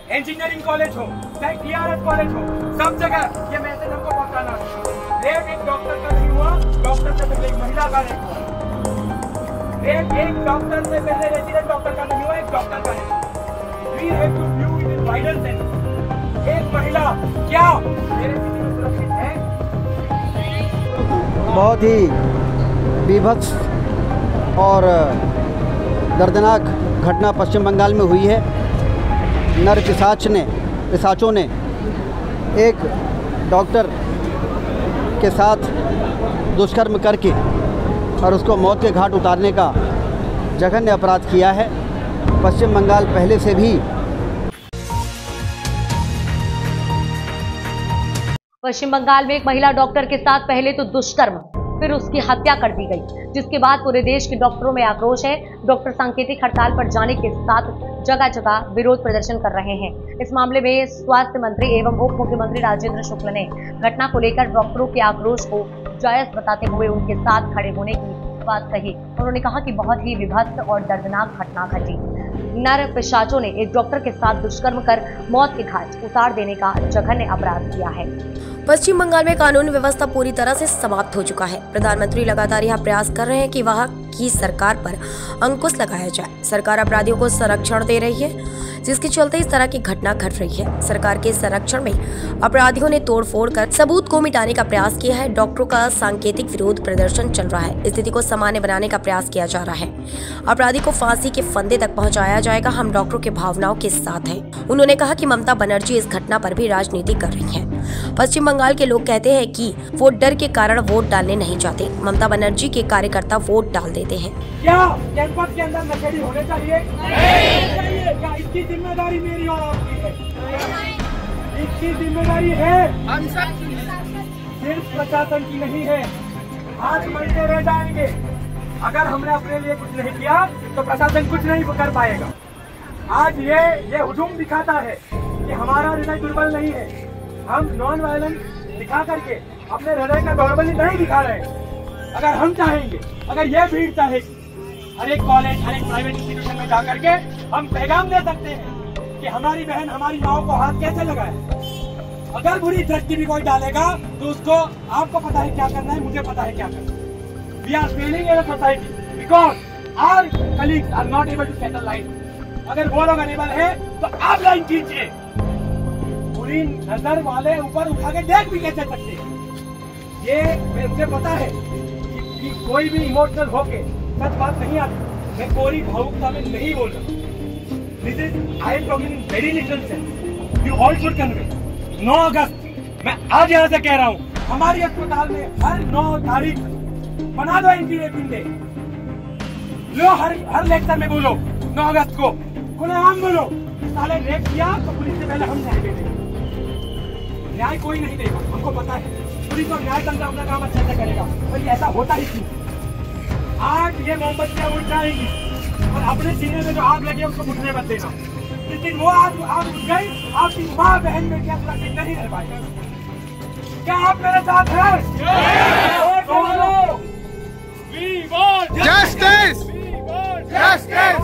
Engineering college हो, चाहे TRS college हो, सब जगह ये मैसेज हमको पहुंचाना है। रेप एक डॉक्टर का नहीं हुआ, डॉक्टर से पहले एक महिला का रेप हुआ। रेप एक डॉक्टर से पहले रेजिडेंट डॉक्टर का नहीं हुआ, एक डॉक्टर का नहीं। We have to view it in wider sense। एक महिला क्या मेरे किसी में सुरक्षित है? बहुत ही बीभत्स और दर्दनाक घटना पश्चिम बंगाल में हुई है। नर पिशाचों ने एक डॉक्टर के साथ दुष्कर्म करके और उसको मौत के घाट उतारने का जघन्य अपराध किया है। पश्चिम बंगाल पहले से भी पश्चिम बंगाल में एक महिला डॉक्टर के साथ पहले तो दुष्कर्म, फिर उसकी हत्या कर दी गई, जिसके बाद पूरे देश के डॉक्टरों में आक्रोश है। डॉक्टर सांकेतिक हड़ताल पर जाने के साथ जगह जगह विरोध प्रदर्शन कर रहे हैं। इस मामले में स्वास्थ्य मंत्री एवं उप मुख्यमंत्री राजेंद्र शुक्ल ने घटना को लेकर डॉक्टरों के आक्रोश को जायज बताते हुए उनके साथ खड़े होने की बात कही। उन्होंने कहा कि बहुत ही विभत्स और दर्दनाक घटना घटी। नर पिशाचों ने एक डॉक्टर के साथ दुष्कर्म कर मौत के घाट उतार देने का जघन्य अपराध किया है। पश्चिम बंगाल में कानून व्यवस्था पूरी तरह से समाप्त हो चुका है। प्रधानमंत्री लगातार यह प्रयास कर रहे हैं कि वहां की सरकार पर अंकुश लगाया जाए। सरकार अपराधियों को संरक्षण दे रही है, जिसके चलते इस तरह की घटना घट रही है। सरकार के संरक्षण में अपराधियों ने तोड़फोड़ कर सबूत को मिटाने का प्रयास किया है। डॉक्टरों का सांकेतिक विरोध प्रदर्शन चल रहा है। स्थिति को सामान्य बनाने का प्रयास किया जा रहा है। अपराधी को फांसी के फंदे तक पहुंचाया जाएगा। हम डॉक्टरों के भावनाओं के साथ हैं। उन्होंने कहा कि ममता बनर्जी इस घटना पर भी राजनीति कर रही है। पश्चिम बंगाल के लोग कहते हैं कि वो डर के कारण वोट डालने नहीं जाते। ममता बनर्जी के कार्यकर्ता वोट डाल देते हैं। क्या कैंपस के अंदर नशेड़ी होने चाहिए? नहीं। क्या इसकी जिम्मेदारी मेरी और आपकी है? इसकी जिम्मेदारी है हम सब की, सिर्फ प्रशासन की नहीं है। हाथ मलते रह जाएंगे। अगर हमने अपने लिए कुछ नहीं किया तो प्रशासन कुछ नहीं कर पाएगा। आज ये हुजूम दिखाता है कि हमारा हृदय दुर्बल नहीं है। हम नॉन वायलेंस दिखा करके अपने हृदय का दौर्बल्य नहीं दिखा रहे। अगर हम चाहेंगे, अगर ये भीड़ चाहेगी, हर एक कॉलेज, हर एक प्राइवेट इंस्टीट्यूशन में जाकर के हम पैगाम दे सकते हैं कि हमारी बहन, हमारी माओ को हाथ कैसे लगाए। अगर बुरी दृष्टि भी कोई डालेगा तो उसको, आपको पता है क्या करना है, मुझे पता है क्या करना है। We are failing as a society because our colleagues are not able to settle line. अगर वो लोग अनेबल है तो आप लाइन खींचिए। पूरी नजर वाले ऊपर उठा के देख भी कैसे सकते हैं। ये मुझे पता है कि कोई भी इमोशनल होके सच बात नहीं आती। मैं कोई भावुकता में नहीं बोल रहा। This is I am talking in very little sense. You all should convey. 9 अगस्त मैं आज यहाँ से कह रहा हूँ, हमारी अस्पताल में हर 9 तारीख बना दो इनकी रेपिंग डे। लो हर लेक्चर में बोलो 9 अगस्त को खुलेआम बोलो, साले रेप किया तो पुलिस से पहले हम जाएंगे। न्याय कोई नहीं देगा, हमको पता है। पुलिस और न्याय तंत्र अपना काम अच्छे से करेगा, पर ऐसा होता ही क्यों? आज ये मोमबत्तियां उठ जाएंगी और अपने सीने में जो आग लगे उसको बुझने मत देना। लेकिन वो आग बुझ गई, आपकी माँ बहन में क्या सुरक्षित नहीं रह पाएगा। क्या आप मेरे साथ हैं? जस्टिस, जस्टिस,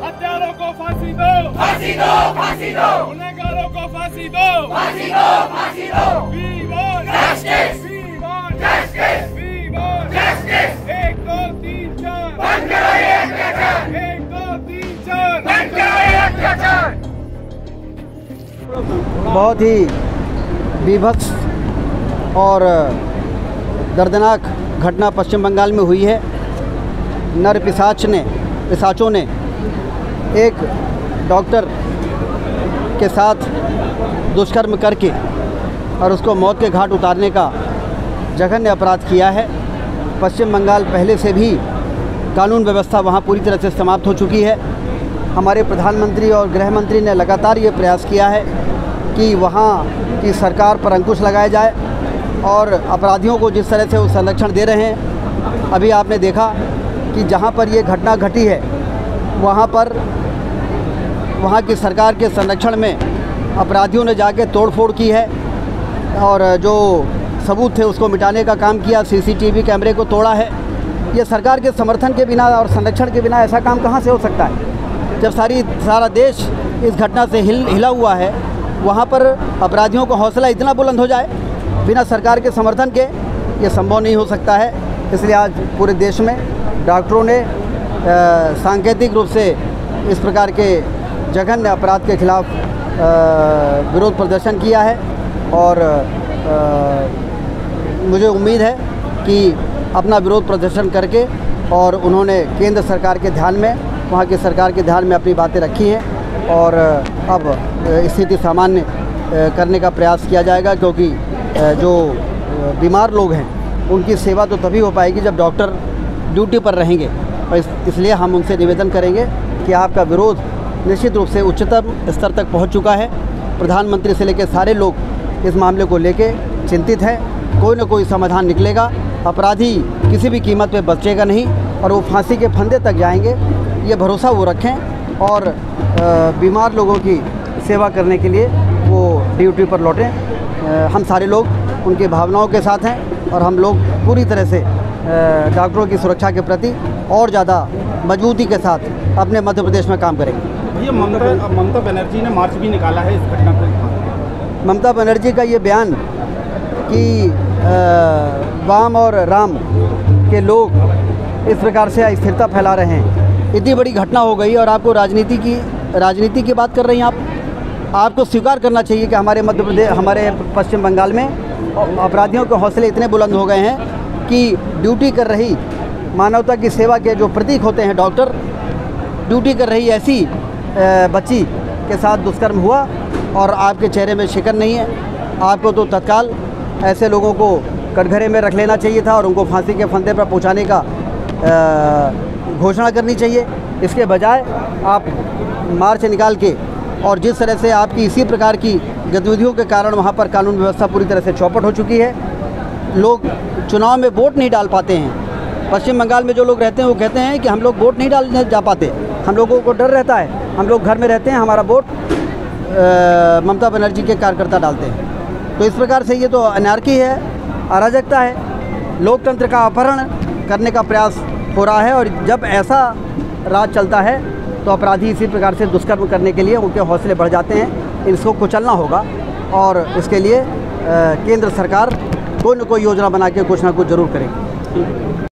हत्यारों को फांसी दो, फांसी दो, फांसी दो, गुनहगारों को फांसी दो, फांसी दो, फांसी दो। We want justice, we want justice, we want justice। 1 2 3 4 बंद करो ये अत्याचार। 1 2 3 4 बंद करो ये अत्याचार। बहुत ही बीभत्स और दर्दनाक घटना पश्चिम बंगाल में हुई है। नर पिशाचों ने एक डॉक्टर के साथ दुष्कर्म करके और उसको मौत के घाट उतारने का जघन्य अपराध किया है। पश्चिम बंगाल पहले से भी कानून व्यवस्था वहाँ पूरी तरह से समाप्त हो चुकी है। हमारे प्रधानमंत्री और गृह मंत्री ने लगातार ये प्रयास किया है कि वहाँ की सरकार पर अंकुश लगाया जाए। और अपराधियों को जिस तरह से वो संरक्षण दे रहे हैं। अभी आपने देखा कि जहाँ पर ये घटना घटी है वहाँ की सरकार के संरक्षण में अपराधियों ने जाके तोड़फोड़ की है और जो सबूत थे उसको मिटाने का काम किया, सीसीटीवी कैमरे को तोड़ा है। ये सरकार के समर्थन के बिना और संरक्षण के बिना ऐसा काम कहाँ से हो सकता है? जब सारा देश इस घटना से हिला हुआ है, वहाँ पर अपराधियों का हौसला इतना बुलंद हो जाए बिना सरकार के समर्थन के, ये संभव नहीं हो सकता है। इसलिए आज पूरे देश में डॉक्टरों ने सांकेतिक रूप से इस प्रकार के जघन्य अपराध के खिलाफ विरोध प्रदर्शन किया है और मुझे उम्मीद है कि अपना विरोध प्रदर्शन करके और उन्होंने केंद्र सरकार के ध्यान में, वहाँ की सरकार के ध्यान में अपनी बातें रखी हैं और अब स्थिति सामान्य करने का प्रयास किया जाएगा, क्योंकि जो बीमार लोग हैं उनकी सेवा तो तभी हो पाएगी जब डॉक्टर ड्यूटी पर रहेंगे। और इसलिए हम उनसे निवेदन करेंगे कि आपका विरोध निश्चित रूप से उच्चतम स्तर तक पहुंच चुका है। प्रधानमंत्री से लेकर सारे लोग इस मामले को लेके चिंतित हैं। कोई न कोई समाधान निकलेगा, अपराधी किसी भी कीमत पे बचेगा नहीं और वो फांसी के फंदे तक जाएंगे, ये भरोसा वो रखें और बीमार लोगों की सेवा करने के लिए वो ड्यूटी पर लौटें। हम सारे लोग उनकी भावनाओं के साथ हैं और हम लोग पूरी तरह से डॉक्टरों की सुरक्षा के प्रति और ज़्यादा मजबूती के साथ अपने मध्य प्रदेश में काम करेंगे। ये ममता बनर्जी ने मार्च भी निकाला है इस घटना पर। ममता बनर्जी का ये बयान कि वाम और राम के लोग इस प्रकार से अस्थिरता फैला रहे हैं, इतनी बड़ी घटना हो गई और आपको राजनीति की बात कर रही हैं आपको स्वीकार करना चाहिए कि हमारे मध्य प्रदेश, हमारे पश्चिम बंगाल में अपराधियों के हौसले इतने बुलंद हो गए हैं कि ड्यूटी कर रही, मानवता की सेवा के जो प्रतीक होते हैं डॉक्टर, ड्यूटी कर रही ऐसी बच्ची के साथ दुष्कर्म हुआ और आपके चेहरे में शिकन नहीं है। आपको तो तत्काल ऐसे लोगों को कटघरे में रख लेना चाहिए था और उनको फांसी के फंदे पर पहुंचाने का घोषणा करनी चाहिए। इसके बजाय आप मार्च निकाल के और जिस तरह से आपकी इसी प्रकार की गतिविधियों के कारण वहाँ पर कानून व्यवस्था पूरी तरह से चौपट हो चुकी है। लोग चुनाव में वोट नहीं डाल पाते हैं। पश्चिम बंगाल में जो लोग रहते हैं वो कहते हैं कि हम लोग वोट नहीं डालने जा पाते, हम लोगों को डर रहता है, हम लोग घर में रहते हैं, हमारा वोट ममता बनर्जी के कार्यकर्ता डालते हैं। तो इस प्रकार से ये तो अनार्की है, अराजकता है, लोकतंत्र का अपहरण करने का प्रयास हो रहा है। और जब ऐसा राज चलता है तो अपराधी इसी प्रकार से दुष्कर्म करने के लिए उनके हौसले बढ़ जाते हैं। इसको कुचलना होगा और इसके लिए केंद्र सरकार कोई न कोई योजना बना के कुछ ना कुछ ज़रूर करेगी।